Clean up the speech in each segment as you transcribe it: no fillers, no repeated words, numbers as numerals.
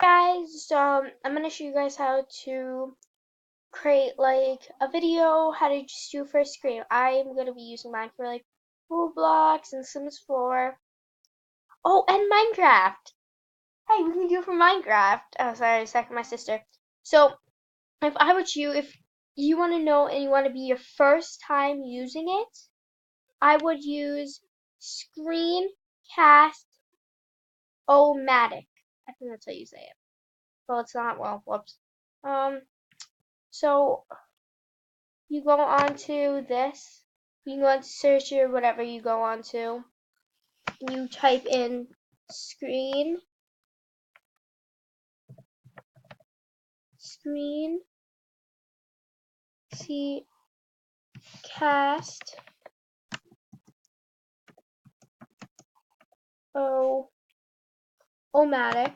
Guys, I'm gonna show you guys how to create like a video, how to just do first screen. I'm gonna be using mine for like Roblox and Sims 4. Oh, and Minecraft. Hey, we can do it for Minecraft. Oh, sorry, a second, my sister. So, if I were you, if you want to know and you want to be your first time using it, I would use screencast-O-matic. I think that's how you say it. Well, it's not. Well, whoops. So you go on to this. You go on to search or whatever you go on to. You type in screen C cast O-matic.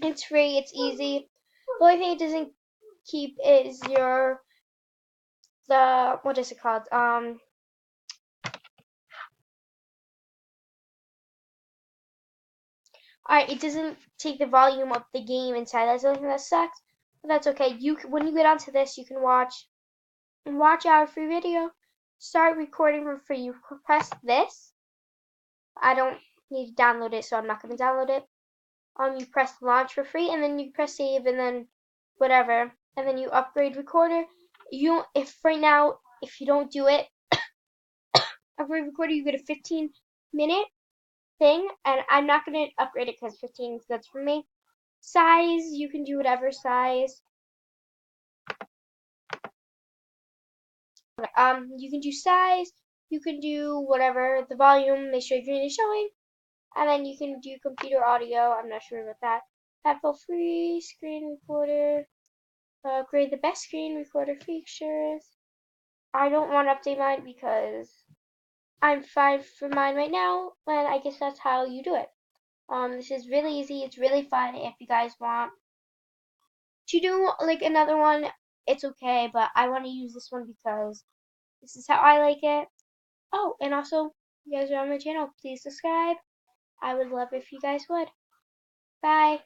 It's free, it's easy. The only thing it doesn't keep is what is it called? Alright, it doesn't take the volume of the game inside. That's the only thing that sucks. But that's okay. When you get onto this, you can watch our free video. Start recording for free. You press this. I don't need to download it, so I'm not going to download it. You press launch for free, and then you press save, and then whatever, and then you upgrade recorder. If right now, if you don't do it, upgrade recorder, you get a 15-minute thing, and I'm not going to upgrade it because 15 is good for me. Size, you can do whatever size. You can do size, you can do whatever, the volume, make sure your screen is showing, and then you can do computer audio. I'm not sure about that. Apple free screen recorder. Upgrade the best screen recorder features. I don't want to update mine because I'm fine for mine right now, and I guess that's how you do it. This is really easy. It's really fun. If you guys want to do like another one, it's okay, but I want to use this one because this is how I like it. Oh, and also, if you guys are on my channel, please subscribe. I would love if you guys would. Bye.